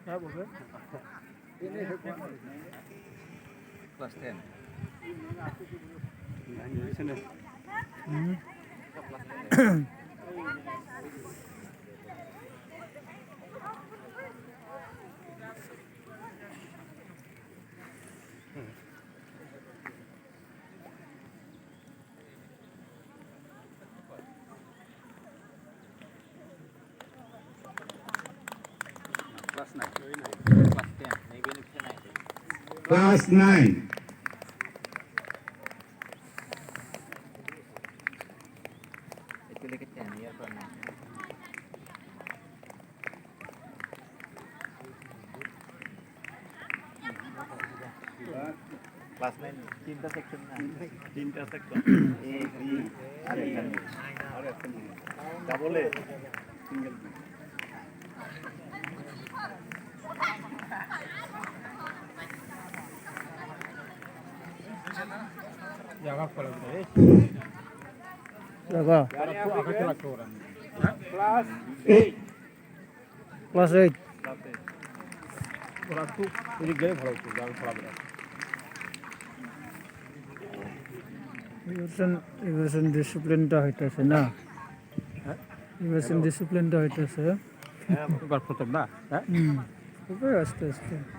Class 10 class 9 class 10 maybe in 10 Class 9. itu lagi 10 year pernah class 9 তিনটা section না তিনটা section A B আর একটা double a single B জায়গা follow করে জায়গা ক্লাস 8 ক্লাস 8 ওরা খুব এদিক গেলে ভালো হতো আমি পড়াবে ইভাসন ডিসিপ্লিনটা হইতেছে না ইভাসন ডিসিপ্লিনটা হইতেছে এবার প্রথম না হ্যাঁ আস্তে আস্তে